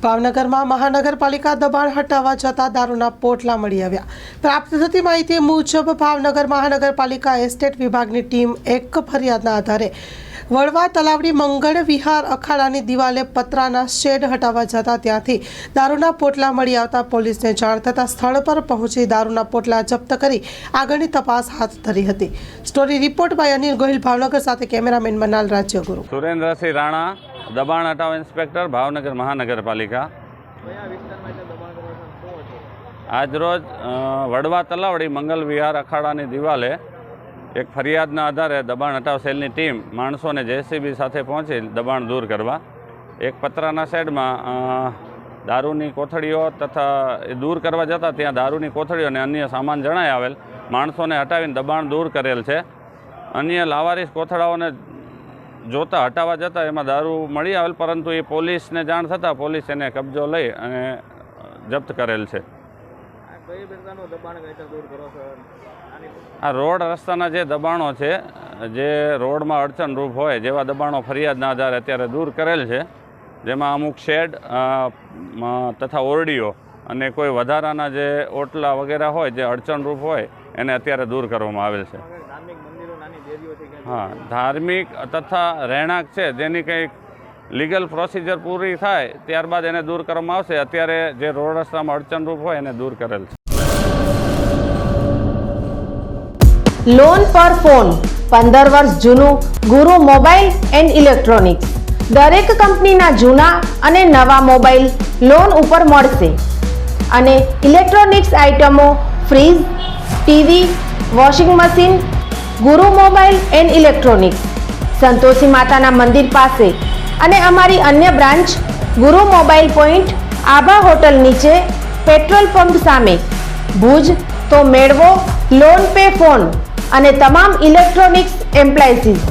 ભાવનગરમાં મહાનગરપાલિકા દબાણ હટાવવા જતા દારૂના પોટલા મળી આવ્યા। પ્રાપ્ત થતી માહિતી મુજબ ભાવનગર મહાનગરપાલિકા એસ્ટેટ વિભાગની ટીમ એક ફરિયાદના આધારે વડવા તલાવડી મંગળ વિહાર અખાડાની દિવાલે પતરાના શેડ હટાવવા જતા ત્યાંથી દારૂના પોટલા મળી આવતા પોલીસને જાણ થતાં સ્થળ પર પહોંચી દારૂના પોટલા જપ્ત કરી આગળની તપાસ હાથ ધરી હતી। Story report by Anil Gohil, Bhavnagar, સાથે કેમેરામેન મનાલ રાજ્યગુરુ। સુરેન્દ્રસિંહ રાણા, દબાણ હટાવ ઇન્સ્પેક્ટર, ભાવનગર મહાનગરપાલિકા। આજરોજ વડવા તલાવડી મંગલ વિહાર અખાડાની દિવાલે એક ફરિયાદના આધારે દબાણ હટાવ સેલની ટીમ માણસોને જેસીબી સાથે પહોંચી દબાણ દૂર કરવા એક પતરાના શેડમાં દારૂની કોથળીઓ તથા એ દૂર કરવા જતાં ત્યાં દારૂની કોથળીઓ અને અન્ય સામાન જણાઈ આવેલ માણસોને હટાવીને દબાણ દૂર કરેલ છે। અન્ય લાવારીસ કોથળાઓને જોતા હટાવવા જતાં એમાં દારૂ મળી આવેલ, પરંતુ એ પોલીસને જાણ થતાં પોલીસ એને કબજો લઈ અને જપ્ત કરેલ છે। આ રોડ રસ્તાના જે દબાણો છે, જે રોડમાં અડચણરૂપ હોય જેવા દબાણો ફરિયાદના આધારે અત્યારે દૂર કરેલ છે, જેમાં અમુક શેડ તથા ઓરડીઓ અને કોઈ વધારાના જે ઓટલા વગેરે હોય જે અડચણરૂપ હોય એને અત્યારે દૂર કરવામાં આવેલ છે। હા, ધાર્મિક તથા રહેણાંક છે જેની કંઈક લીગલ પ્રોસિજર પૂરી થાય ત્યારબાદ એને દૂર કરવામાં આવશે। અત્યારે જે રોડ રસ્તામાં અડચણરૂપ હોય એને દૂર કરેલ છે। લોન પર ફોન 15 વર્ષ જૂનું ગુરુ મોબાઈલ એન્ડ ઇલેક્ટ્રોનિક્સ। દરેક કંપનીના જૂના અને નવા મોબાઈલ લોન ઉપર મળશે અને ઇલેક્ટ્રોનિક્સ આઇટમો ફ્રીજ, ટીવી, વોશિંગ મશીન। ગુરુ મોબાઈલ એન્ડ ઇલેક્ટ્રોનિક્સ, સંતોષી માતાના મંદિર પાસે અને અમારી અન્ય બ્રાન્ચ ગુરુ મોબાઈલ પોઈન્ટ, આભા હોટલ નીચે, પેટ્રોલ પંપ સામે, ભુજ। તો મેળવો લોન પે ફોન અને તમામ ઇલેક્ટ્રોનિક્સ એપ્લાયન્સીસ।